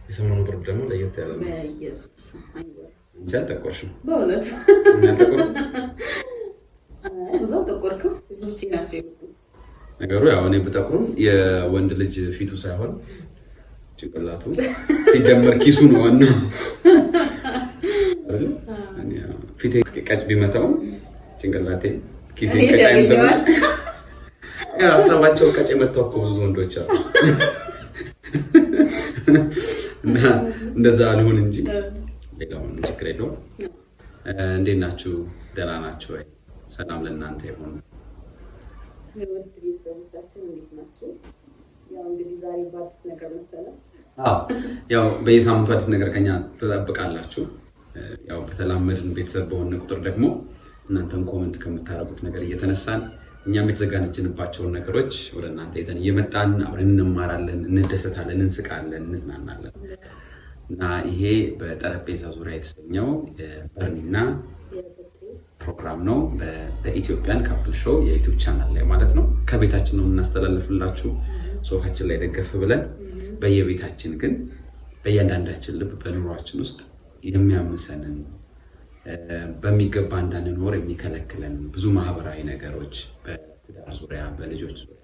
የሰሞኑ ብርድ ደግሞ ለየት ያለ ነው። በኢየሱስ አይወር እንጂ አልጠቆርሽም። በእውነት አልጠቆርም። ብዙ ተቆርኩ ብዙ ናቸው ይሉት ነገሩ ያው እኔ ብጠቁርም የወንድ ልጅ ፊቱ ሳይሆን ጭንቅላቱ ሲደመር ኪሱ ነው ዋናው አይደል? ፊቴ ቀጭ ቢመታው ጭንቅላቴ ኪሴ ቀጭ አይመታው። ያ ሀሳባቸው ቀጭ የመታው እኮ ብዙ ወንዶች አሉ። እና እንደዛ አልሆን እንጂ ሌላው ችግር የለውም። እንዴት ናችሁ? ደህና ናችሁ ወይ? ሰላም ለእናንተ ይሁን። ለወጥ ቢሰሙታችን እንዴት ናችሁ? ያው እንግዲህ ዛሬ በአዲስ ነገር መጥተናል። ያው በየሳምንቱ አዲስ ነገር ከኛ ተጠብቃላችሁ። ያው በተላመድን ቤተሰብ በሆነ ቁጥር ደግሞ እናንተም ኮሜንት ከምታረጉት ነገር እየተነሳን እኛም የተዘጋጀንባቸውን ነገሮች ወደ እናንተ ይዘን እየመጣን አብረን እንማራለን፣ እንደሰታለን፣ እንስቃለን፣ እንዝናናለን። እና ይሄ በጠረጴዛ ዙሪያ የተሰኘው በርኒና ፕሮግራም ነው በኢትዮጵያን ካፕል ሾው የዩቲዩብ ቻናል ላይ ማለት ነው። ከቤታችን ነው እናስተላልፍላችሁ ሶፋችን ላይ ደገፍ ብለን በየቤታችን ግን በእያንዳንዳችን ልብ በኑሯችን ውስጥ የሚያምሰንን በሚገባ እንዳንኖር የሚከለክለን ብዙ ማህበራዊ ነገሮች በትዳር ዙሪያ፣ በልጆች ዙሪያ፣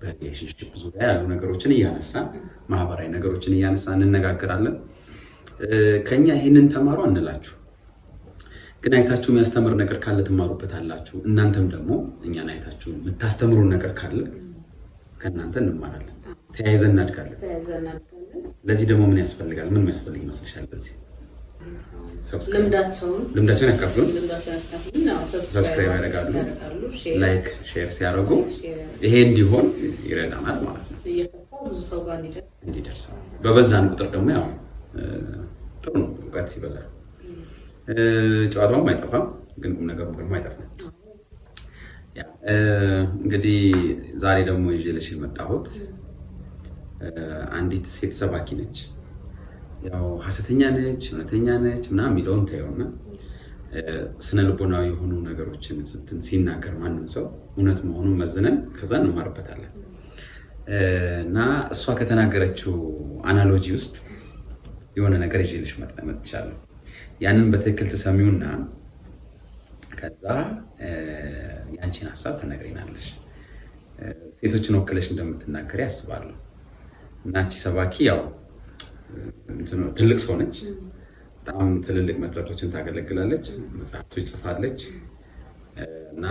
በሪሌሽንሺፕ ዙሪያ ያሉ ነገሮችን እያነሳን ማህበራዊ ነገሮችን እያነሳን እንነጋገራለን። ከኛ ይሄንን ተማሩ አንላችሁ፣ ግን አይታችሁ የሚያስተምር ነገር ካለ ትማሩበታላችሁ። እናንተም ደግሞ እኛን አይታችሁ የምታስተምሩ ነገር ካለ ከእናንተ እንማራለን፣ ተያይዘን እናድጋለን። ለዚህ ደግሞ ምን ያስፈልጋል? ምን ያስፈልግ ይመስልሻል? ለዚህ ልምዳቸውን ያካፍሉን፣ ሰብስክራይብ ያደርጋሉ፣ ላይክ ሼር ሲያደርጉ ይሄ እንዲሆን ይረዳናል ማለት ነው። ብዙ ሰው ጋር እንዲደርስ በበዛን ቁጥር ደግሞ ያው ጥሩ ነው። እውቀት ሲበዛ ጨዋታውም አይጠፋም፣ ግን ቁም ነገሩ ደግሞ አይጠፋም። እንግዲህ ዛሬ ደግሞ ይዤልሽ የመጣሁት አንዲት ሴት ሰባኪ ነች። ያው ሐሰተኛ ነች እውነተኛ ነች ምናምን የሚለውን ታየውና ስነ ልቦናዊ የሆኑ ነገሮችን ሲናገር ማንም ሰው እውነት መሆኑን መዝነን ከዛ እንማርበታለን። እና እሷ ከተናገረችው አናሎጂ ውስጥ የሆነ ነገር ይዤልሽ መጥቻለሁ። ያንን በትክክል ተሰሚውና ከዛ ያንቺን ሐሳብ ትነግሪናለሽ። ሴቶችን ወክለሽ እንደምትናገሪ አስባለሁ። እና እቺ ሰባኪ ያው ትልቅ ሰው ነች። በጣም ትልልቅ መድረኮችን ታገለግላለች፣ መጽሐፍቶች ጽፋለች። እና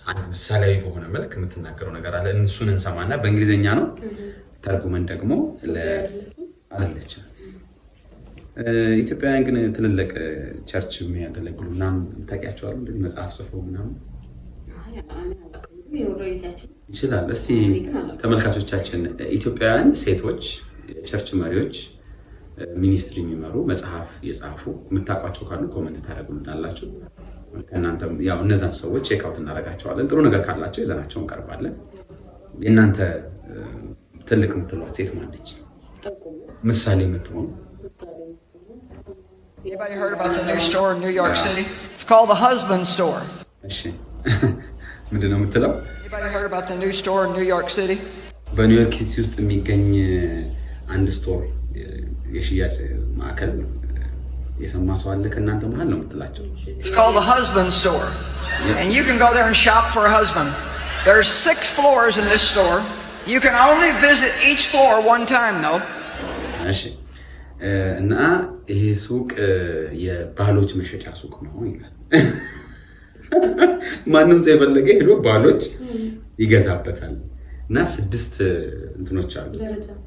አንድ ምሳሌያዊ በሆነ መልክ የምትናገረው ነገር አለ። እሱን እንሰማና በእንግሊዘኛ ነው ተርጉመን ደግሞ አለች። ኢትዮጵያውያን ግን ትልልቅ ቸርች የሚያገለግሉ ምናምን ታውቂያቸዋለሁ? እንደዚህ መጽሐፍ ጽፈው ምናምን ይችላል። እስቲ ተመልካቾቻችን ኢትዮጵያውያን ሴቶች ቸርች መሪዎች ሚኒስትሪ የሚመሩ መጽሐፍ የጻፉ የምታውቋቸው ካሉ ኮሜንት ታደርጉልናላችሁ። ከእናንተም ያው እነዛን ሰዎች ቼክ አውት እናደርጋቸዋለን። ጥሩ ነገር ካላቸው ይዘናቸው እንቀርባለን። የእናንተ ትልቅ የምትሏት ሴት ማነች? ምሳሌ የምትሆኑ Anybody heard about the new store in New York City? It's called the Husband Store. እሺ ምንድን ነው የምትለው? Anybody heard about the new store in New York City? በኒውዮርክ ሲቲ ውስጥ የሚገኝ አንድ ስቶር የሽያጭ ማዕከል የሰማ ሰው አለ ከእናንተ መሃል ነው የምትላቸው? It's called the Husband Store. And you can go there and shop for a husband. There's 6 floors in this store. You can only visit each floor one time though. እሺ እና ይሄ ሱቅ የባሎች መሸጫ ሱቅ ነው ይላል። ማንም ሰው የፈለገ ሄዶ ባሎች ይገዛበታል። እና 6 እንትኖች አሉት፣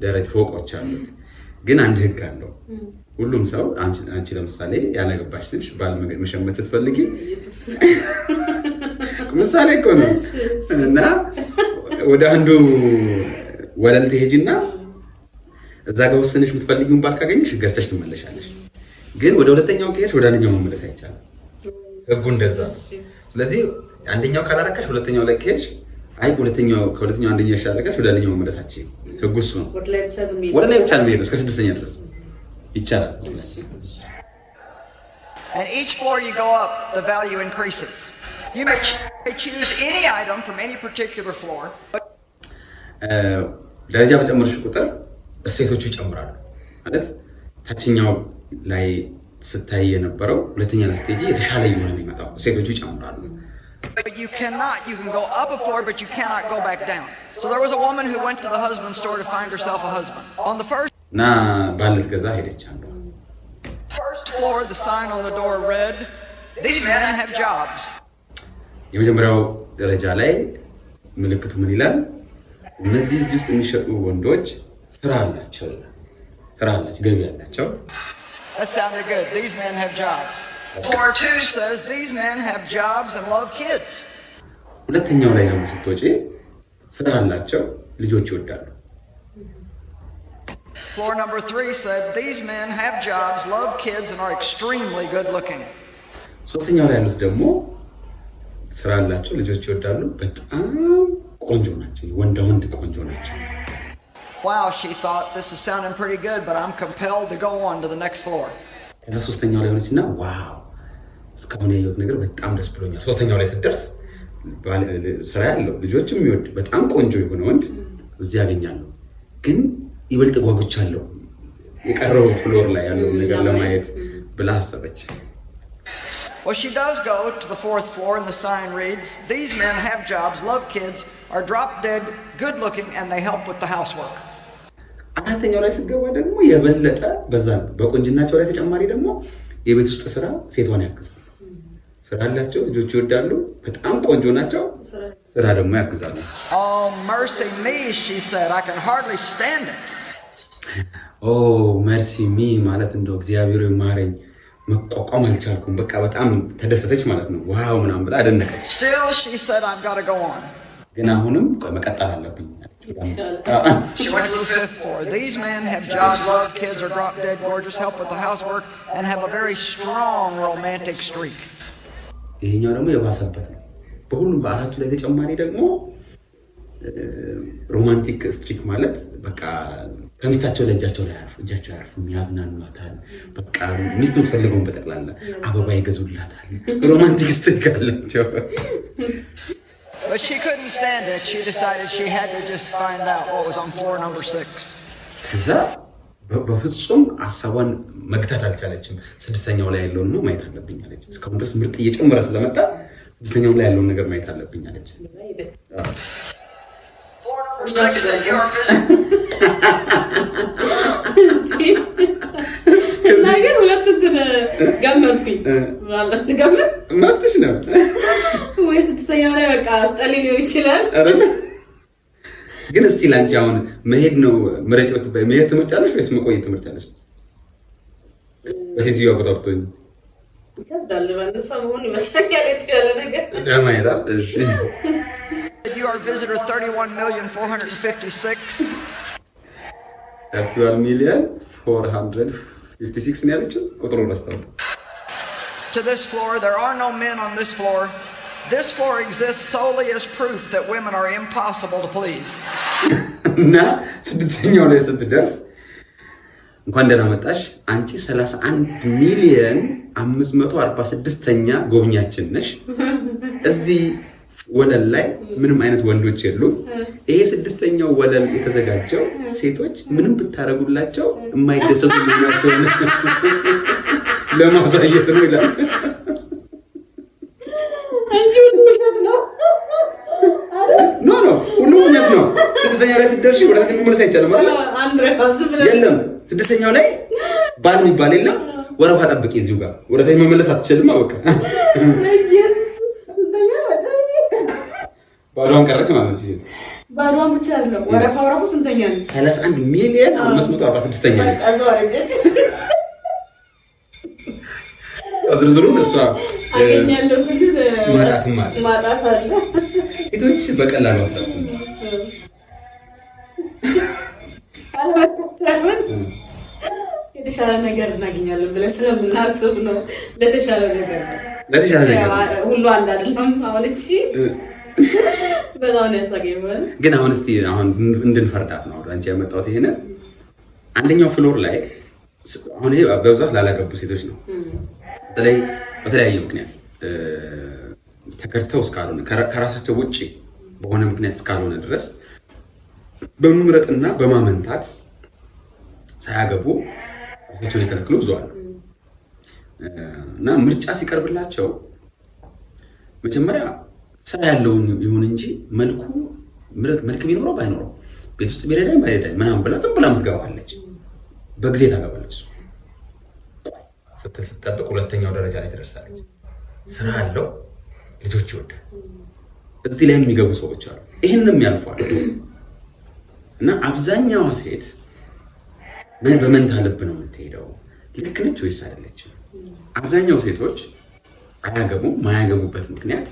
ደረጃ ፎቆች አሉት። ግን አንድ ህግ አለው። ሁሉም ሰው አንቺ ለምሳሌ ያላገባሽ ልጅ ባል መሸመት ስትፈልጊ ምሳሌ እኮ ነው። እና ወደ አንዱ ወለል ትሄጂና እዛ ጋር ወሰነሽ የምትፈልጊውን ባል ካገኘሽ ገዝተሽ ትመለሻለሽ። ግን ወደ ሁለተኛው ከሄድሽ ወደ አንደኛው መመለስ አይቻልም። ህጉ እንደዛ። ስለዚህ አንደኛው ካላረካሽ ሁለተኛው ላይ ከሄድሽ አይ ከሁለተኛው አንደኛው ይሻላልሽ ወደ አንደኛው መመለስ አትችይም። ህጉ እሱ ነው። ወደ ላይ ብቻ ነው የሚሄደው እስከ 6ኛ ድረስ ይቻላል። And each floor you go up, the value increases. You may choose any item from any particular floor. ደረጃ በጨመርሽ ቁጥር እሴቶቹ ይጨምራሉ ማለት ታችኛው ላይ ስታይ የነበረው ሁለተኛ ስቴጅ የተሻለ ይሆነ ነው የሚመጣው እሴቶቹ ይጨምራሉ You can go up a floor but you cannot go back down. So there was a woman who went to the husband's store to find herself a husband. On the first floor the sign on the door read, "These men have jobs." የመጀመሪያው ደረጃ ላይ ምልክቱ ምን ይላል? እነዚህ እዚህ ውስጥ የሚሸጡ ወንዶች ስራ አላቸው ገቢ አላቸው That sounded good. These men have jobs. Floor 2 says these men have jobs and love kids. ሁለተኛው ላይ ደግሞ ስትወጪ ስራ አላቸው ልጆች ይወዳሉ Floor number 3 said these men have jobs, love kids and are extremely good looking. ሶስተኛው ላይ ያሉት ደግሞ ስራ አላቸው ልጆች ይወዳሉ በጣም ቆንጆ ናቸው ወንድ ቆንጆ ናቸው Wow, she thought this is sounding pretty good, but I'm compelled to go on to the next floor. ከዛ ሶስተኛው ላይ ሆነችና ዋው እስካሁን ያየሁት ነገር በጣም ደስ ብሎኛል ሶስተኛው ላይ ስትደርስ ስራ ያለው ልጆችም የሚወድ በጣም ቆንጆ የሆነ ወንድ እዚህ ያገኛለሁ ግን ይበልጥ ጓጉቻለሁ የቀረው ፍሎር ላይ ያለው ነገር ለማየት ብላ አሰበች Well, she does go to the 4th floor and the sign reads, "These men have jobs, love kids, are drop dead, good looking and they help with the housework." አራተኛው ላይ ስገባ ደግሞ የበለጠ በዛ በቆንጅናቸው ላይ ተጨማሪ ደግሞ የቤት ውስጥ ስራ ሴቷን ያግዛሉ ስራ አላቸው ልጆች ይወዳሉ በጣም ቆንጆ ናቸው ስራ ደግሞ ያግዛሉ Oh mercy me, she said, I can hardly stand it. Oh mercy me ማለት እንደው እግዚአብሔር ይማረኝ መቋቋም አልቻልኩም በቃ በጣም ተደሰተች ማለት ነው ዋው ምናምን ብላ አደነቀች Still she said, I've got to go on. ግን አሁንም መቀጠል አለብኝ She went to the 5th floor. These men have jobs, love kids, are drop dead gorgeous, help with the housework and have a very strong romantic streak. ይሄኛው ደግሞ የባሰበት ነው በሁሉም በአራቱ ላይ ተጨማሪ ደግሞ ሮማንቲክ ስትሪክ ማለት በቃ ከሚስታቸው ላይ እጃቸው ያርፉ ያዝናኑታል በቃ ሚስት የምትፈልገውን በጠቅላላ አበባ ይገዙላታል ሮማንቲክ ስትሪክ አላቸው But she couldn't stand it. She decided she had to just find out what was on floor number 6. ከዛ በፍጹም ሐሳቧን መግታት አልቻለችም ስድስተኛው ላይ ያለውን ነው ማየት አለብኝ አለች እስካሁን ድረስ ምርጥ እየጨመረ ስለመጣ ስድስተኛው ላይ ያለውን ነገር ማየት አለብኝ አለች Floor number 6 said you are visiting. ነገር ሁለት ገመትኩኝ ማለት ገመት ማጥሽ ነው ወይ ስድስተኛው ላይ በቃ አስጠሊ ሊሆን ይችላል አይደል ግን እስቲ ላንቺ አሁን መሄድ ነው ምረጭው መሄድ ትመርጫለሽ ወይስ መቆየት ትመርጫለሽ በሴትዮዋ ቦታውቶኝ ይከብዳል ባንደሳ መሆን ይመስለኛል የተሻለ ነገር ለማይራል እሺ You are visitor 31,456. 31,456 ነው ያለችው ቁጥሩን ረስተው To this floor, there are no men on this floor. This floor exists solely as proof that women are impossible to please. እና ስድስተኛው ላይ ስትደርስ እንኳን ደህና መጣሽ አንቺ 31,546ኛ ጎብኛችን ነሽ እዚህ ወለል ላይ ምንም አይነት ወንዶች የሉም ይሄ ስድስተኛው ወለል የተዘጋጀው ሴቶች ምንም ብታረጉላቸው የማይደሰቱ ናቸው ለማሳየት ነው ይላል አንቺ ውሸት ነው ኖ ሁሉ እውነት ነው ስድስተኛው ላይ ስትደርሺ ወደ ታች መመለስ አይቻልም አይደል አንድሬ ፋብስ ብለ የለም ስድስተኛው ላይ ባል የሚባል የለም ወረፋ ጠብቂ እዚሁ ጋር ወደ ታች መመለስ አትችልም በቃ ኢየሱስ ስንተኛው ባሏን ቀረች ማለት ነው ባሏን ብቻ አይደለም ወረፋው ራሱ ስንተኛ ነው 31,546ኛ ነው አዘዋረጀች አዝርዝሩን እሷ አገኛለሁ ስል ማጣት አለ ሴቶች በቀላሉ አትራቁ አልበተሰብን የተሻለ ነገር እናገኛለን ብለን ስለምናስብ ነው ለተሻለ ነገር ሁሉ አንድ አይደለም አሁን እቺ በጣም ነው ያሳገኘው ግን አሁን እስቲ አሁን እንድንፈርዳት ነው አንቺ ያመጣው ይሄን አንደኛው ፍሎር ላይ አሁን ይሄ በብዛት ላላገቡ ሴቶች ነው በተለያየ ምክንያት ተከርተው እስካልሆነ ከራሳቸው ውጪ በሆነ ምክንያት እስካልሆነ ድረስ በመምረጥና በማመንታት ሳያገቡ ልጆችን የከለከሉ ብዙ አሉ። እና ምርጫ ሲቀርብላቸው መጀመሪያ ስራ ያለውን ይሁን እንጂ መልክ ቢኖረው ባይኖረው ቤት ውስጥ ቢረዳኝ ባይረዳኝ ምናምን ብላ ዝም ብላ ትገባለች። በጊዜ ታገባለች። ስትጠብቅ ሁለተኛው ደረጃ ላይ ትደርሳለች። ስራ ያለው ልጆች ይወዳል። እዚህ ላይ የሚገቡ ሰዎች አሉ። ይሄንንም ያልፋሉ። እና አብዛኛዋ ሴት በመንታ ልብ ነው የምትሄደው። ልክ ነች ወይስ አይደለችም? አብዛኛው ሴቶች አያገቡም። ማያገቡበት ምክንያት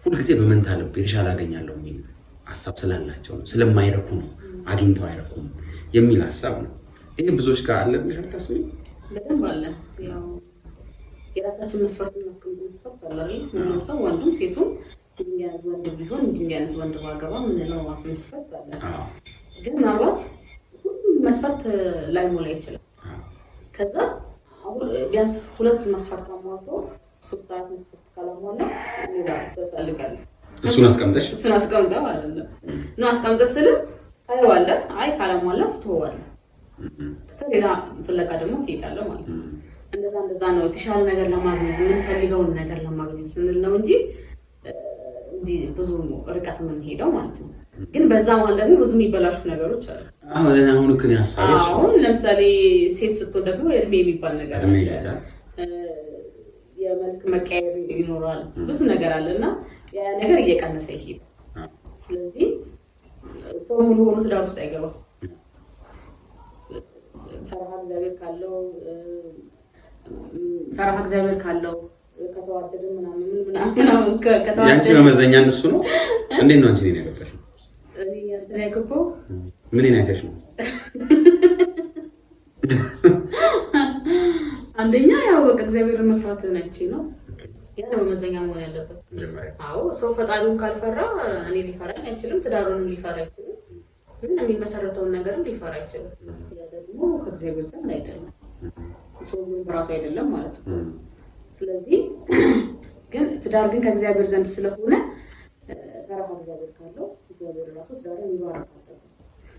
ሁልጊዜ በመንታ ልብ የተሻለ አገኛለሁ የሚል ሀሳብ ስላላቸው ነው። ስለማይረኩ ነው፣ አግኝተው አይረኩም የሚል ሀሳብ ነው። ይሄ ብዙዎች ጋር አለ ብለሽ አታስቢም? በደንብ አለ። ያው የራሳችን መስፈርት እናስቀምጥ መስፈርት አለ አይደል? ምንም ሰው ወንዱም ሴቱም እንዲያዝ ወንድ ቢሆን እንዲያዝ ወንድ ባገባ ምንለው መስፈርት አለ። ግን ምናልባት ሁሉም መስፈርት ላይ ሞላ ይችላል። ከዛ አሁን ቢያንስ ሁለት መስፈርት አሟልቶ 3-4 መስፈርት ካላሟላ ሌላ ትፈልጋለህ። እሱን አስቀምጠ ማለት ነው። ነው አስቀምጠ ስለ ታየዋለህ። አይ ካላሟላ ትተዋለህ። ሌላ ፍለጋ ደግሞ ትሄዳለህ ማለት ነው። እንደዛ ነው የተሻለ ነገር ለማግኘት የምንፈልገውን ነገር ለማግኘት ስንል ነው እንጂ ብዙ ርቀት የምንሄደው ማለት ነው። ግን በዛ ማለት ደግሞ ብዙ የሚበላሹ ነገሮች አሉ። አሁን ግን ያሳየሽ አሁን ለምሳሌ ሴት ስትሆን ደግሞ እድሜ የሚባል ነገር አለ። የመልክ መቀየር ይኖራል። ብዙ ነገር አለና ያ ነገር እየቀነሰ ይሄዳል። ስለዚህ ሰው ሙሉ ሆኖ ትዳር ውስጥ አይገባም። ፈራሃ እግዚአብሔር ካለው ከተዋደደ ምናምን ከተዋደደ ያንቺ መመዘኛ እሱ ነው። እንዴት ነው አንቺ ነው ያገባሽ? እኔ እንትን ያገባው ምን አይነትሽ ነው? አንደኛ ያው በቃ እግዚአብሔርን መፍራት ነች ነው። ያ ነው መመዘኛ መሆን ያለበት። አዎ ሰው ፈጣሪውን ካልፈራ እኔ ሊፈራኝ አይችልም፣ ትዳሩንም ሊፈራ አይችልም፣ ምን የሚመሰረተውን ነገር ሊፈራ አይችልም። ያ ደግሞ ከእግዚአብሔር ዘንድ አይደለም፣ ሰውም በራሱ አይደለም ማለት ነው። ስለዚህ ግን ትዳር ግን ከእግዚአብሔር ዘንድ ስለሆነ ፈራሃ እግዚአብሔር ካለው እግዚአብሔር ራሱ ትዳርን ይባርካል።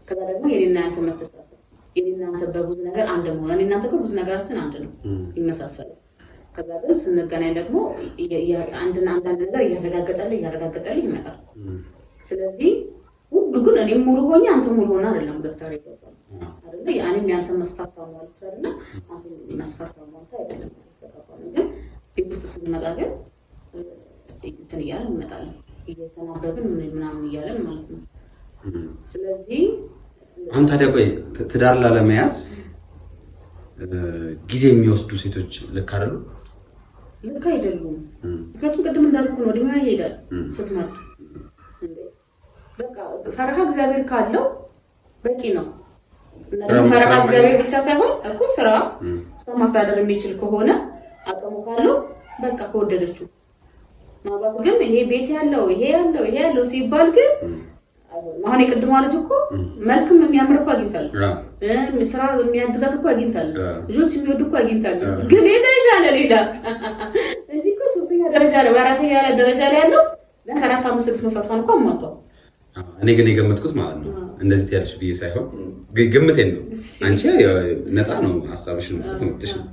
ከዛ ደግሞ የኔና ያንተ መተሳሰብ የኔና ያንተ በብዙ ነገር አንድ መሆን እኔና ያንተ በብዙ ነገራችን አንድ ነው ይመሳሰላል። ከዛ ግን ስንገናኝ ደግሞ አንዳንድ ነገር እያረጋገጠልህ ይመጣል። ስለዚህ ሁሉ ግን እኔም ሙሉ ሆኜ አንተ ሙሉ ሆነ አይደለም በትዳር ይገባል አይደለ? ያኔም ያንተ መስፈርት ማለት አይደለ? አንተ መስፈርት ማለት አይደለም ተቀበለ። ግን ቤት ውስጥ ስንመጣ ግን እንትን እያልን እንመጣለን፣ እየተናበብን ምናምን እያልን ማለት ነው። ስለዚህ አሁን ታዲያ ቆይ ትዳር ላለመያዝ ጊዜ የሚወስዱ ሴቶች ልክ አይደሉ? ልክ አይደሉም። ምክንያቱም ቅድም እንዳልኩ ነው እድሜዋ ይሄዳል ስትመርጥ። በቃ ፈራሃ እግዚአብሔር ካለው በቂ ነው። ፈራሃ እግዚአብሔር ብቻ ሳይሆን እኮ ስራ ሰው ማስተዳደር የሚችል ከሆነ አቅሙ ካለው በቃ ከወደደችው ማለት ግን ይሄ ቤት ያለው ይሄ ያለው ሲባል ግን አሁን የቅድሟ ልጅ እኮ መልክም የሚያምር እኮ አግኝታለች፣ ስራ የሚያግዛት እኮ አግኝታለች፣ ልጆች የሚወዱ እኮ አግኝታለች። ግን የተሻለ ሌላ እንጂ እኮ 3ኛ ደረጃ ላይ 4ኛ ደረጃ ላይ ያለው ለሰራት 5-6 መስፈርት እንኳን አሟልቷል። እኔ ግን የገመትኩት ማለት ነው እንደዚህ ያለሽ ብዬ ሳይሆን ግምቴን ነው። አንቺ ነፃ ነው ሀሳብሽን መስጠት መብትሽ ነው።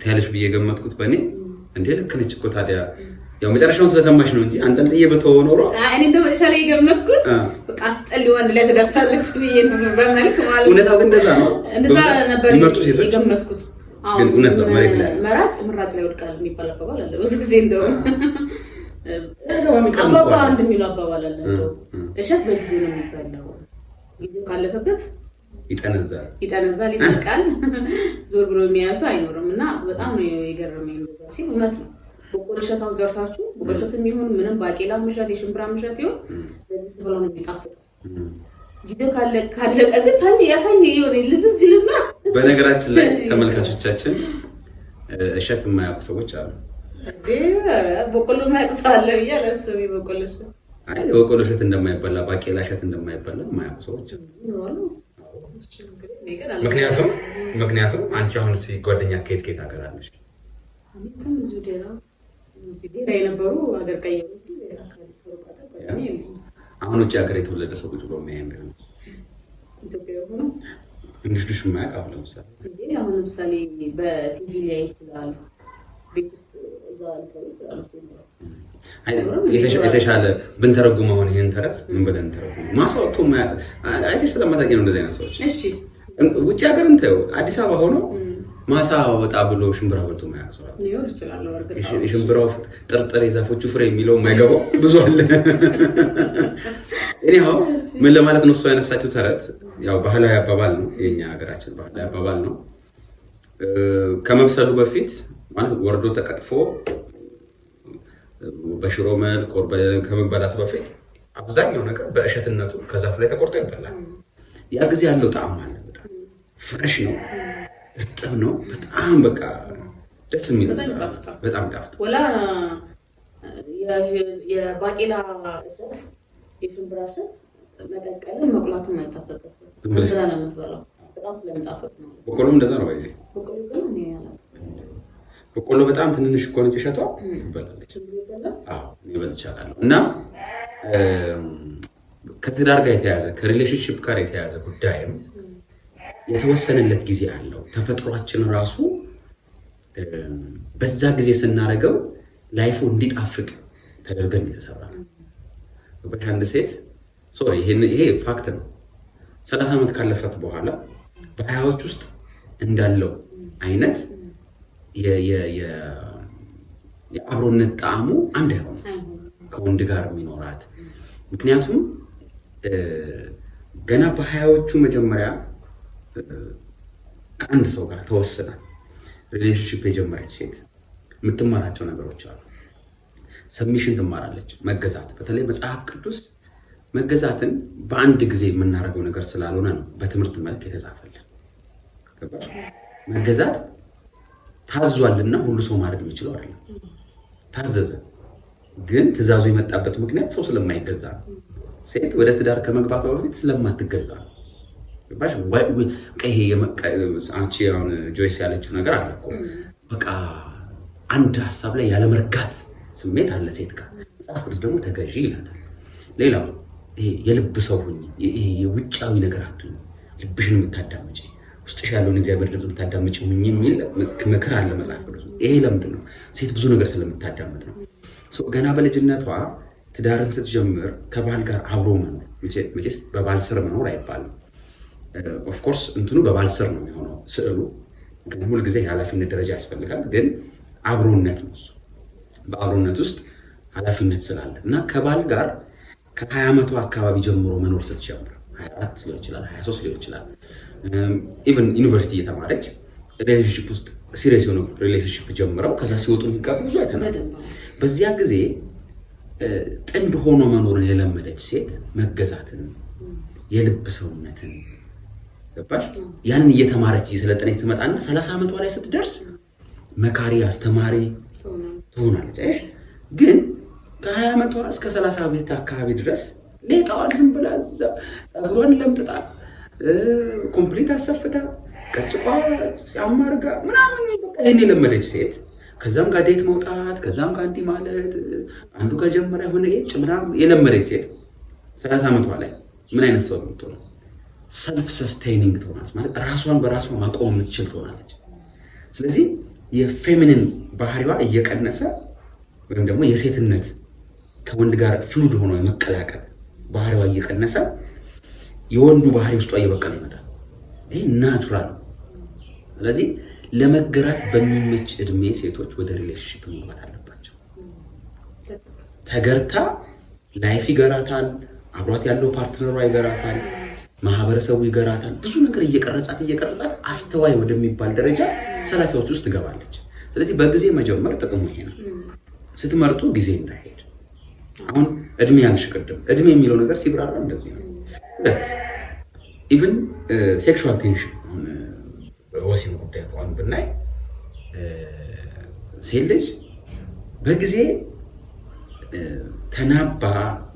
ታያለሽ ብዬ የገመትኩት በእኔ እንዴ ልክ ነች እኮ ታዲያ ያው መጨረሻውን ስለሰማሽ ነው እንጂ አንተን ጥዬ በተወው ኖሮ እኔ እንደው መጨረሻ ላይ የገመትኩት በቃ አስጠሊ ወንድ ላይ ተደርሳለች ብዬ ነው በመልክ ማለት ነው። እውነታው ግን እንደዛ ነው። እንደዛ ነበር የገመትኩት። ግን እውነት ነው መሬት ላይ ምራጭ ላይ ወድቃል የሚባል አባባል አለ። ብዙ ጊዜ እንደው አባባ እንደሚለው አባባል አለ። እሸት በጊዜው ነው የሚባለው። ጊዜው ካለፈበት ይጠነዛል ይጠነቃል። ዞር ብሎ የሚያያሱ አይኖርም። እና በጣም ነው የገረመኝ እንደዛ ሲል እውነት ነው። በቆሎ እሸት አዘርታችሁ በቆሎ እሸት የሚሆን ምንም ባቄላ እሸት የሽምብራ እሸት ይሁን ለዚህ ብለው ነው የሚጣፍጠው። ጊዜው ካለቀ ግን ታኝ ያሳኝ ይሆን ልዝዝ ይልና። በነገራችን ላይ ተመልካቾቻችን እሸት የማያውቁ ሰዎች አሉ። በቆሎ የማያውቅ ሰው አለ ብዬ አላስብም። በቆሎ እሸት በቆሎ እሸት እንደማይበላ ባቄላ እሸት እንደማይበላ የማያውቁ ሰዎች አሉ። ምክንያቱም አንቺ አሁን እስኪ ጓደኛ ከየት ሀገር አለሽ? የነበሩ ሀገር ቀየሩ። አሁን ውጭ ሀገር የተወለደ ሰው ቁጭ ብሎ የሚያይ እንደሆነ እንድሽ ማያቅ አሁን ለምሳሌ በቲቪ ላይ ይችላል ቤት ውስጥ እዛ ላይ ይችላል የተሻለ ብንተረጉመው አሁን ይሄን ተረት ምን ብለን ተረጉመው ማሳውቶ አይተሽ ስለማታውቂ ነው እንደዚህ አይነት ሰዎች እሺ ውጭ ሀገር እንተው አዲስ አበባ ሆኖ ማሳ ወጣ ብሎ ሽምብራ በልቶ ማያውቅ ሰው ነው ይችላል ወርቅ ሽምብራው ጥርጥር የዛፎቹ ፍሬ የሚለው የማይገባው ብዙ አለ እኔው ምን ለማለት ነው እሱ ያነሳችው ተረት ያው ባህላዊ አባባል ነው የኛ ሀገራችን ባህላዊ አባባል ነው ከመብሰሉ በፊት ማለት ወርዶ ተቀጥፎ በሽሮ መልክ ወርበለ ከመበላቱ በፊት አብዛኛው ነገር በእሸትነቱ ከዛፍ ላይ ተቆርጦ ይበላል ያ ጊዜ ያለው ጣዕም አለ በጣም ፍሬሽ ነው እርጥብ ነው በጣም በቃ ደስ የሚል በጣም ጣፍጣ ወላ የባቄላ እሸት የሽምብራ እሸት መቀቀልን መቁላቱን አይታፈቅም ዝምብላ ነው የምትበላው በጣም ስለምጣፈጥ ነው በቆሎም እንደዛ ነው ወይ በቆሎ ግን እኔ በቆሎ በጣም ትንንሽ ቆንጆ እሸቷ ትበላለች አዎ ይበልቻለሁ እና ከትዳር ጋር የተያዘ ከሪሌሽንሺፕ ጋር የተያዘ ጉዳይም የተወሰነለት ጊዜ አለው ተፈጥሯችን ራሱ በዛ ጊዜ ስናረጋው ላይፉ እንዲጣፍጥ ተደርገን የተሰራ ነው በአንድ ሴት ሶሪ ይሄ ፋክት ነው 30 ዓመት ካለፈት በኋላ በሀያዎች ውስጥ እንዳለው አይነት የአብሮነት ጣዕሙ አንድ አይሆንም ከወንድ ጋር የሚኖራት ምክንያቱም ገና በሀያዎቹ መጀመሪያ ከአንድ ሰው ጋር ተወሰነ ሪሌሽንሺፕ የጀመረች ሴት የምትማራቸው ነገሮች አሉ ሰብሚሽን ትማራለች መገዛት በተለይ መጽሐፍ ቅዱስ መገዛትን በአንድ ጊዜ የምናደርገው ነገር ስላልሆነ ነው በትምህርት መልክ የተጻፈልን መገዛት ታዟልና ሁሉ ሰው ማድረግ የሚችለው አይደለም ታዘዘ ግን ትእዛዙ የመጣበት ምክንያት ሰው ስለማይገዛ ሴት ወደ ትዳር ከመግባቷ በፊት ስለማትገዛ ባሽ ቀይ አንቺ አሁን ጆይስ ያለችው ነገር አለ እኮ በቃ አንድ ሐሳብ ላይ ያለ መርጋት ስሜት አለ ሴት ጋር መጽሐፍ ቅዱስ ደግሞ ተገዢ ይላል ሌላው ይሄ የልብ ሰው ሁኚ ይሄ የውጫዊ ነገር አትሁኚ ልብሽን የምታዳምጪ ውስጥሽ ያለውን እግዚአብሔር ድምጽ የምታዳምጪ ሁኚ የሚል ምክር አለ መጽሐፍ ቅዱስ ይሄ ለምንድን ነው ሴት ብዙ ነገር ስለምታዳምጥ ነው ገና በልጅነቷ ትዳርን ስትጀምር ከባል ጋር አብሮ መኖር መቼስ በባል ስር መኖር አይባልም ኦፍ ኮርስ እንትኑ በባል ስር ነው የሚሆነው ስዕሉ ግን ሁሉ ጊዜ ኃላፊነት ደረጃ ያስፈልጋል ግን አብሮነት ነው በአብሮነት ውስጥ ኃላፊነት ስላለ እና ከባል ጋር ከ20 ዓመቷ አካባቢ ጀምሮ መኖር ስትጀምር 24 ሊሆን ይችላል 23 ሊሆን ይችላል ኢቭን ዩኒቨርሲቲ እየተማረች ሪሌሽንሺፕ ውስጥ ሲሪየስ የሆነ ሪሌሽንሺፕ ጀምረው ከዛ ሲወጡ የሚጋቡ ብዙ አይተናል በዚያ ጊዜ ጥንድ ሆኖ መኖርን የለመደች ሴት መገዛትን የልብ ሰውነትን ገባሽ ያንን እየተማረች እየሰለጠነች ትመጣና 30 ዓመቷ ላይ ስትደርስ መካሪ አስተማሪ ትሆናለች አይሽ ግን ከ20 ዓመቷ እስከ 30 ዓመት አካባቢ ድረስ ሌጣዋን ዝም ብላ ጸጉሯን ለምጥጣ ኮምፕሊት አሰፍታ ቀጭቋ ያማርጋ ምናምን ይሄን የለመደች ሴት ከዛም ጋር ዴት መውጣት ከዛም ጋር እንዲህ ማለት አንዱ ጋር ጀመረ ሆነ ምናምን የለመደች ሴት 30 ዓመቷ ላይ ምን አይነት ሰው ነው ሰልፍ ሰስቴይኒንግ ትሆናለች ማለት ራሷን በራሷ ማቆም የምትችል ትሆናለች ስለዚህ የፌሚኒን ባህሪዋ እየቀነሰ ወይም ደግሞ የሴትነት ከወንድ ጋር ፍሉድ ሆኖ የመቀላቀል ባህሪዋ እየቀነሰ የወንዱ ባህሪ ውስጧ እየበቀለ ይመጣል ይሄ ናቹራል ስለዚህ ለመገራት በሚመች እድሜ ሴቶች ወደ ሪሌሽንሺፕ መግባት አለባቸው ተገርታ ላይፍ ይገራታል አብሯት ያለው ፓርትነሯ ይገራታል ማህበረሰቡ ይገራታል ብዙ ነገር እየቀረጻት አስተዋይ ወደሚባል ደረጃ 30ዎች ውስጥ ትገባለች ስለዚህ በጊዜ መጀመር ጥቅሙ ይሄ ነው ስትመርጡ ጊዜ እንዳይሄድ አሁን እድሜ ያልሽ ቅድም እድሜ የሚለው ነገር ሲብራራ እንደዚህ ነው ሁለት ኢቭን ሴክሹዋል ቴንሽን ወሲብ ጉዳይ እንኳን ብናይ ሴት ልጅ በጊዜ ተናባ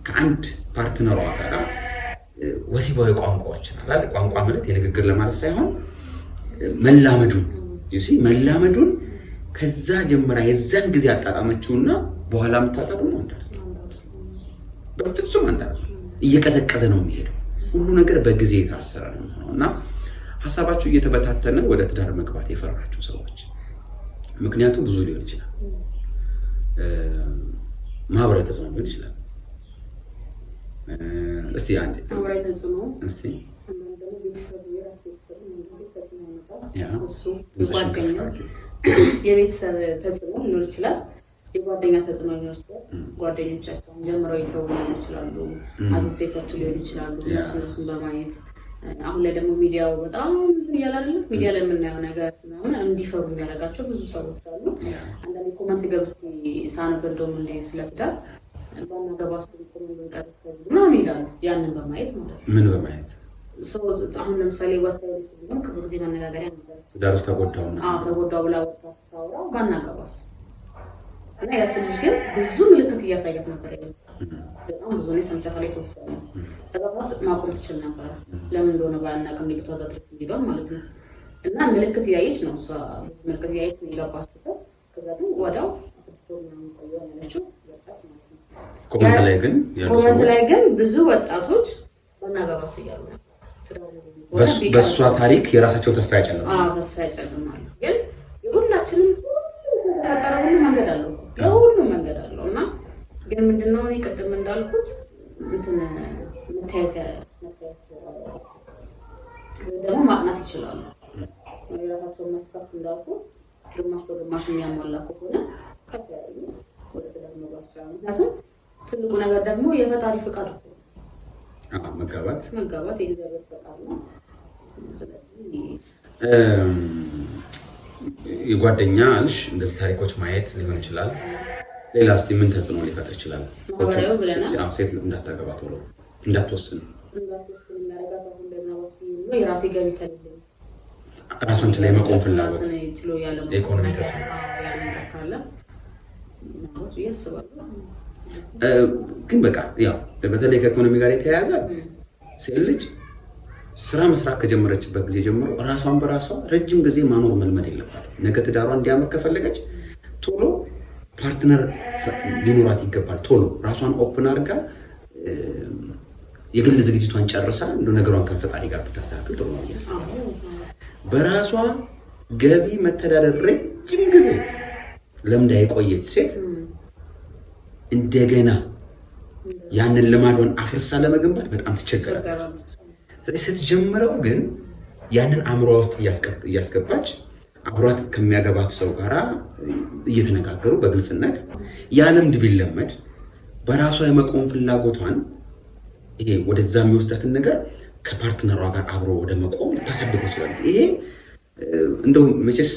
ከአንድ ፓርትነሯ ጋር ወሲባዊ ቋንቋዎችን አላለ ቋንቋ ማለት የንግግር ለማለት ሳይሆን መላመዱን ከዛ ጀምራ የዛን ጊዜ አጣጣመችውና በኋላ የምታጣጥመው በፍጹም አንዳር እየቀዘቀዘ ነው የሚሄደው ሁሉ ነገር በጊዜ የታሰረ ነው እና ሐሳባችሁ እየተበታተነ ወደ ትዳር መግባት የፈራችሁ ሰዎች ምክንያቱ ብዙ ሊሆን ይችላል። ማህበራዊ ተጽዕኖ ሊሆን ይችላል። እስቲ አንዴ ማህበራዊ ተጽዕኖ እስቲ የቤተሰብ ተጽዕኖ ሊኖር ይችላል። የጓደኛ ተጽዕኖ ሊኖር ይችላል። ጓደኞቻቸውን ጀምረው ይተው ሊሆን ይችላሉ። አግብቶ የፈቱ ሊሆን ይችላሉ። እነሱን በማየት አሁን ላይ ደግሞ ሚዲያው በጣም እያለ አይደል? ሚዲያ ላይ የምናየው ነገር ምናምን እንዲፈሩ የሚያደርጋቸው ብዙ ሰዎች አሉ። አንዳንዴ ኮመንት ገብቼ ሳነብ እንደውም ስለትዳር ባናገባ ስልኩን በቀርስ ምናምን ይላሉ። ያንን በማየት ማለት ነው። ምን በማየት አሁን ለምሳሌ ወጣው ነው ከጊዜ መነጋገሪያ ነበር። ትዳር ውስጥ ተጎዳው ነው። ተጎዳው ብላ ወጣ ስታወራ ባናገባስ እና ያቺ ልጅ ግን ብዙ ምልክት እያሳያት ነበር። በጣም ብዙ ነው ሰምቻለሁ። የተወሰነ ተባባት ማቆም ትችል ነበር። ለምን እንደሆነ ባናቀም ልጅቷ እዛ ድረስ እንዲባል ማለት ነው። እና ምልክት ያየች ነው እሷ ምልክት ያየች ነው የገባችው። ከዛ ግን ወዳው አስደስተው ነው ቆየው ያለችው ወጣት ማለት ነው። ኮመንት ላይ ግን ብዙ ወጣቶች ባናገባስ እያሉ ነው። በሷ ታሪክ የራሳቸው ተስፋ ያጨልማሉ። ተስፋ ያጨልማሉ። ግን የሁላችንም ሁሉ መንገድ አለው። የሁሉ መንገድ አለው እና ግን ምንድነው እኔ ቅድም እንዳልኩት እንትን መታየት ደግሞ ማጥናት ይችላሉ። የራሳቸውን መስፈርት እንዳልኩ ግማሽ በግማሽ የሚያሟላ ከሆነ ከፍ ያለ ወደ ትዳር መግባት ይችላሉ። ምክንያቱም ትልቁ ነገር ደግሞ የፈጣሪ ፍቃድ ነው። መጋባት የእግዚአብሔር ፈቃድ ነው። ስለዚህ የጓደኛ ልጅ እንደዚህ ታሪኮች ማየት ሊሆን ይችላል። ሌላ እስቲ ምን ተጽዕኖ ሊፈጥር ይችላል? ሴት እንዳታገባ ቶሎ እንዳትወስን የራሴ ገቢ ከሌለኝ ራሷን ችላ የመቆም ፍላጎት የኢኮኖሚ ተጽዕኖ ግን በቃ ያው በተለይ ከኢኮኖሚ ጋር የተያያዘ ሴት ልጅ ስራ መስራት ከጀመረችበት ጊዜ ጀምሮ ራሷን በራሷ ረጅም ጊዜ ማኖር መልመድ የለባትም። ነገ ትዳሯ እንዲያመር ከፈለገች ቶሎ ፓርትነር ሊኖራት ይገባል። ቶሎ ራሷን ኦፕን አድርጋ የግል ዝግጅቷን ጨርሳ እንደ ነገሯን ከፈጣሪ ጋር ብታስተካክል ጥሩ ነው ያስባል። በራሷ ገቢ መተዳደር ረጅም ጊዜ ለምዳ የቆየች ሴት እንደገና ያንን ልማዷን አፍርሳ ለመገንባት በጣም ትቸገራለች። ስለዚህ ስትጀምረው ግን ያንን አእምሯ ውስጥ እያስገባች አብሯት ከሚያገባት ሰው ጋራ እየተነጋገሩ በግልጽነት ያለምድ ቢለመድ በራሷ የመቆም ፍላጎቷን ይሄ ወደዛ የሚወስዳትን ነገር ከፓርትነሯ ጋር አብሮ ወደ መቆም ልታሳድገው ይችላል። ይሄ እንደው መቼስ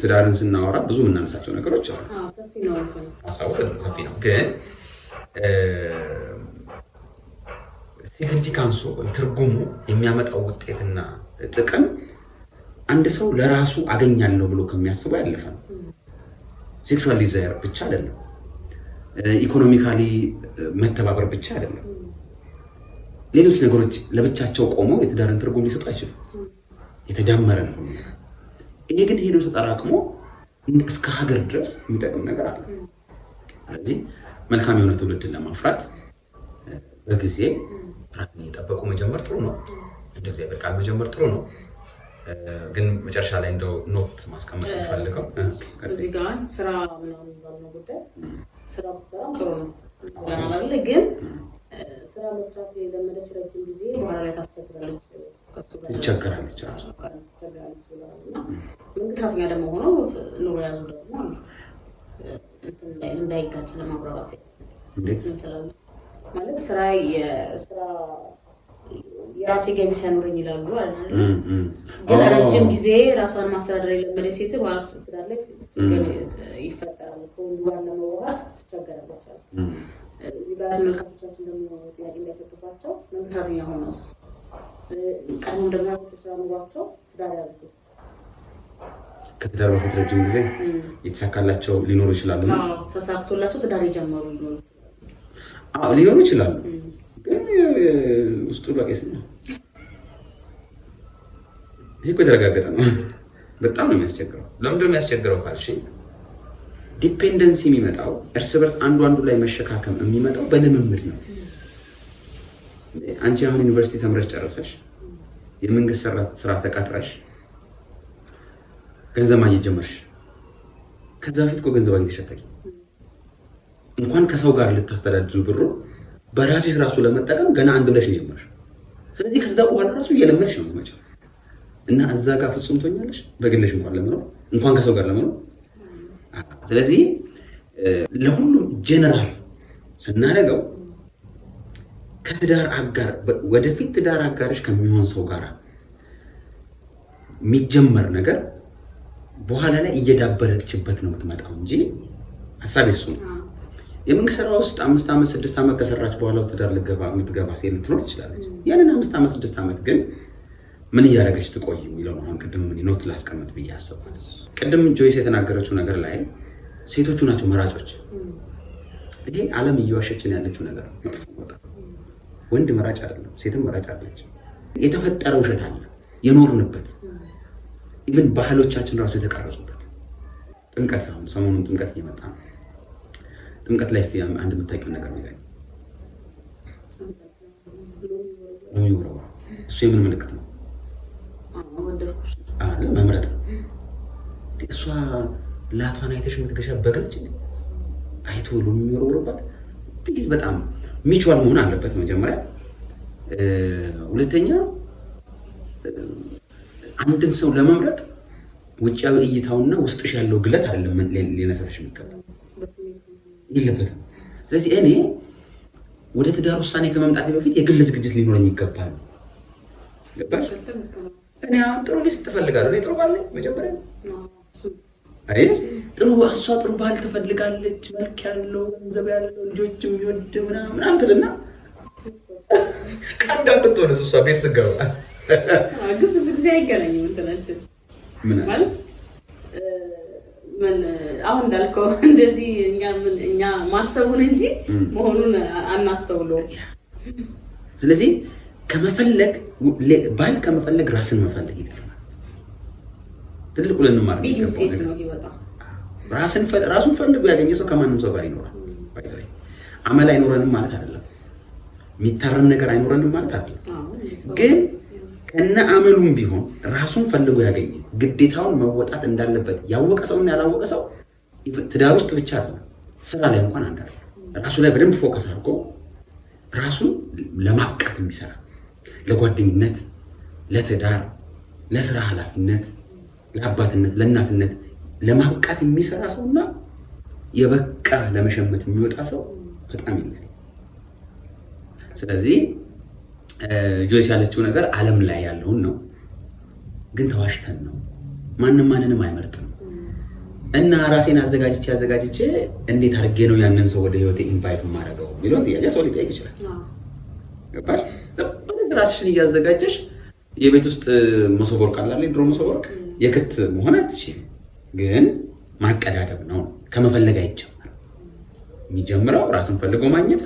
ትዳርን ስናወራ ብዙ የምናነሳቸው ነገሮች አሉ። ሀሳቡ ሰፊ ነው። ግን ሲግኒፊካንሱ ትርጉሙ የሚያመጣው ውጤትና ጥቅም አንድ ሰው ለራሱ አገኛለሁ ብሎ ከሚያስበው ያለፈ ነው። ሴክሹዋል ዲዛየር ብቻ አይደለም፣ ኢኮኖሚካሊ መተባበር ብቻ አይደለም። ሌሎች ነገሮች ለብቻቸው ቆመው የትዳርን ትርጉም ሊሰጡ አይችሉም። የተዳመረ ነው። ይሄ ግን ሄዶ ተጠራቅሞ እስከ ሀገር ድረስ የሚጠቅም ነገር አለ። ስለዚህ መልካም የሆነ ትውልድን ለማፍራት በጊዜ ራስን እየጠበቁ መጀመር ጥሩ ነው። እንደ እግዚአብሔር ቃል መጀመር ጥሩ ነው። ግን መጨረሻ ላይ እንደው ኖት ማስቀመጥ የምፈልገው እዚህ ጋር ስራ ምናምን ባለው ጉዳይ ስራ ብትሰራ ጥሩ ነው ያላለ ግን ስራ መስራት የለመደች ረጅም ጊዜ በኋላ ላይ ታስቸግራለች። ትቸገራለች። መንግስት ሰራተኛ ደግሞ ሆኖ ኑሮ ያዙ ደግሞ እንዳይጋጭ ለማብራራት እንዴት ማለት ስራ የራሴ ገቢ ሳይኖረኝ ይላሉ አይደል? ግን ረጅም ጊዜ ራሷን ማስተዳደር የለመደች ሴት ዋስ ትዳለች ይፈጠራል። ከወንዱ ጋር ለመዋሃድ ትቸገራለች። እዚህ ጋር ተመልካቾቻችን ደግሞ ጥያቄ እንዳይፈጥባቸው መንግስት ሰራተኛ ሆነውስ ቀድሞ ደግሞ ስራ ኑሯቸው ትዳር ያሉትስ ከትዳር በፊት ረጅም ጊዜ የተሳካላቸው ሊኖሩ ይችላሉ። ተሳክቶላቸው ትዳር የጀመሩ ሊኖሩ ይችላሉ። ግን ውስጡ በቄስ ነው። ይሄ እኮ የተረጋገጠ ነው። በጣም ነው የሚያስቸግረው። ለምንድን ነው የሚያስቸግረው ካልሽ ዲፔንደንሲ የሚመጣው እርስ በርስ አንዱ ላይ መሸካከም የሚመጣው በልምምድ ነው። አንቺ አሁን ዩኒቨርሲቲ ተምረሽ ጨረሰሽ የመንግስት ስራ ተቀጥረሽ ገንዘብ ማግኘት ጀመርሽ። ከዛ በፊት እኮ ገንዘብ አግኝተሽ አታውቂም። እንኳን ከሰው ጋር ልታስተዳድሩ ብሩ በራስሽ ራሱ ለመጠቀም ገና አንድ ብለሽ ነው ጀመርሽ። ስለዚህ ከዛ በኋላ ራሱ እየለመድሽ ነው የምትመጪው እና እዛ ጋር ፍጹም ትሆኛለሽ በግልሽ እንኳን ከሰው ጋር ለመኖር። ስለዚህ ለሁሉም ጀነራል ስናደርገው ከትዳር አጋር ወደፊት ትዳር አጋርሽ ከሚሆን ሰው ጋር የሚጀመር ነገር በኋላ ላይ እየዳበረችበት ነው የምትመጣው እንጂ ሐሳብ እሱ ነው። የመንግስት ስራ ውስጥ 5 ዓመት 6 ዓመት ከሰራች በኋላ ትዳር የምትገባ ሴት ልትኖር ትችላለች። ያንን 5 ዓመት 6 ዓመት ግን ምን እያደረገች ትቆይ የሚለው ነው። ቅድም ምን ኖት ላስቀምጥ ብዬ አሰብኩት። ቅድም ጆይስ የተናገረችው ነገር ላይ ሴቶቹ ናቸው መራጮች። ይሄ ዓለም እየዋሸችን ያለችው ነገር መጥፎ ነው። ወንድ መራጭ አይደለም፣ ሴትም መራጭ አይደለች። የተፈጠረ ውሸት አለ የኖርንበት ኢቭን ባህሎቻችን ራሱ የተቀረጹበት። ጥምቀት አሁን ሰሞኑን ጥምቀት እየመጣ ነው። ጥምቀት ላይ እስቲ አንድ የምታውቂው ነገር ነው። እሱ የምን ምልክት ነው? መምረጥ። እሷ ላቷን አይተሽ የምትገሻ በግልጽ አይቶ ሎሚ የሚወረውርባት ጥቂት በጣም ሚቹዋል መሆን አለበት መጀመሪያ። ሁለተኛ አንድን ሰው ለመምረጥ ውጫዊ እይታውና ውስጥሽ ያለው ግለት አይደለም ሊነሳሽ የሚገባው የለበትም። ስለዚህ እኔ ወደ ትዳር ውሳኔ ከመምጣቴ በፊት የግል ዝግጅት ሊኖረኝ ይገባል። ገባሽ? እኔ ጥሩ ልጅ ትፈልጋለሁ። እኔ ጥሩ ባል ነኝ መጀመሪያ አይ ጥሩ እሷ ጥሩ ባል ትፈልጋለች፣ መልክ ያለው ገንዘብ ያለው ልጆች የሚወድ ምናምን ትልና ቀንዳ ትተውለስ እሷ ቤት ስገባ ግን ብዙ ጊዜ አይገናኝም እንትናችን ማለት ምን አሁን እንዳልከው እንደዚህ እኛ ማሰቡን እንጂ መሆኑን አናስተውለው። ስለዚህ ከመፈለግ ባል ከመፈለግ ራስን መፈለግ ይገርማል። ትልቁ ለንማር ራሱን ፈልጎ ያገኘ ሰው ከማንም ሰው ጋር ይኖራል። ባይዘይ አመል አይኖረንም ማለት አይደለም፣ የሚታረም ነገር አይኖረንም ማለት አይደለም። ግን ከነ አመሉም ቢሆን ራሱን ፈልጎ ያገኘ ግዴታውን መወጣት እንዳለበት ያወቀ ሰውና ያላወቀ ሰው ትዳር ውስጥ ብቻ አይደለም ስራ ላይ እንኳን አንዳር ራሱ ላይ በደንብ ፎከስ አድርጎ ራሱን ለማብቃት የሚሰራ ለጓደኝነት፣ ለትዳር፣ ለስራ ኃላፊነት፣ ለአባትነት፣ ለእናትነት ለማብቃት የሚሰራ ሰውና የበቃ ለመሸመት የሚወጣ ሰው በጣም ይለያል። ስለዚህ ጆይስ ያለችው ነገር ዓለም ላይ ያለውን ነው፣ ግን ተዋሽተን ነው። ማንም ማንንም አይመርጥም እና ራሴን አዘጋጅቼ እንዴት አድርጌ ነው ያንን ሰው ወደ ህይወቴ ኢንቫይት ማድረገው የሚለውን ጥያቄ ሰው ሊጠይቅ ይችላል። ገባሽ? ስለዚህ ራስሽን እያዘጋጀሽ የቤት ውስጥ መሶብ ወርቅ አለ ድሮ መሶብ ወርቅ የክት መሆን አትችይም፣ ግን ማቀዳደም ነው። ከመፈለግ አይጀምርም። የሚጀምረው ራስን ፈልጎ ማግኘት፣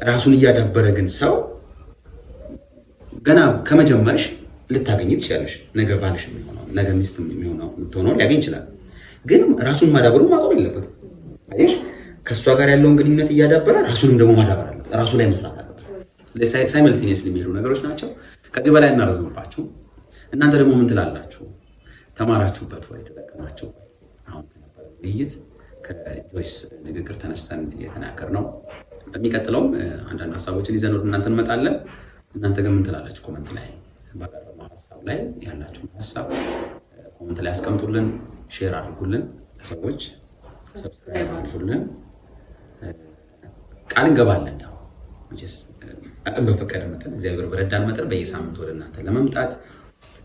ራሱን እያዳበረ ግን ሰው ገና ከመጀመርሽ ልታገኝ ትችላለሽ። ነገ ባልሽ የሚሆነው ነገ ሚስት የሚሆነው የምትሆነው ሊያገኝ ይችላል። ግን ራሱን ማዳበሩ ማቆም የለበትም። አይሽ ከሷ ጋር ያለውን ግንኙነት እያዳበረ ራሱንም ደግሞ ማዳበር አለበት፣ ራሱ ላይ መስራት አለበት። ሳይመልቴኒየስሊ የሚሄዱ ነገሮች ናቸው። ከዚህ በላይ እናረዝምባችሁ። እናንተ ደግሞ ምን ትላላችሁ? ተማራችሁበት ወይ ተጠቀማችሁ? አሁን ከነበረው ውይይት ከጆይስ ንግግር ተነስተን የተናገርነው በሚቀጥለውም አንዳንድ ሀሳቦችን ይዘን ወደ እናንተ እንመጣለን። እናንተ ግን ምን ትላላችሁ? ኮሜንት ላይ ባቀረብነው ሀሳብ ላይ ያላችሁን ሀሳብ ኮሜንት ላይ አስቀምጡልን፣ ሼር አድርጉልን፣ ለሰዎች ሰብስክራይብ አድርጉልን። ቃል እንገባለን ነው ወይስ አቅም በፈቀደ መጠን እግዚአብሔር በረዳን መጠን በየሳምንቱ ወደ እናንተ ለመምጣት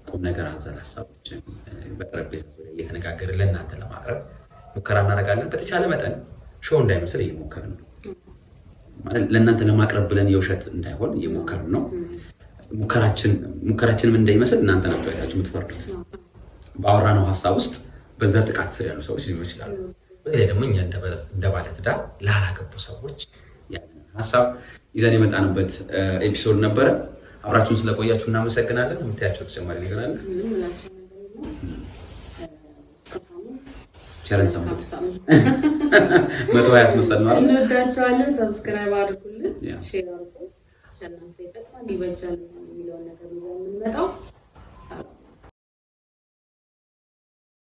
ቁም ነገር አዘል ሀሳቦችን በጠረጴዛ ዙሪያ እየተነጋገርን ለእናንተ ለማቅረብ ሙከራ እናደርጋለን። በተቻለ መጠን ሾው እንዳይመስል እየሞከርን ነው ማለት ለእናንተ ለማቅረብ ብለን የውሸት እንዳይሆን እየሞከርን ነው። ሙከራችንም እንዳይመስል እናንተ ናችሁ አይታችሁ የምትፈርዱት። ባወራነው ሀሳብ ውስጥ በዛ ጥቃት ስር ያሉ ሰዎች ሊኖሩ ይችላሉ። በዚህ ደግሞ እኛ እንደ ባለ ትዳር ላላገቡ ሰዎች ያንን ሀሳብ ይዘን የመጣንበት ኤፒሶድ ነበረ። አብራችሁን ስለቆያችሁ እናመሰግናለን። የምታያቸው ተጨማሪ ነገር አለ? ቸረን ሰማት 120 ያስመሰል ነው። እንወዳችኋለን። ሰብስክራይብ አድርጉልን፣ ሼር አድርጉ። ለእናንተ ይጠቅማል ይበጃል። የሚለውን ነገር ይዘን የምንመጣው። ሰላም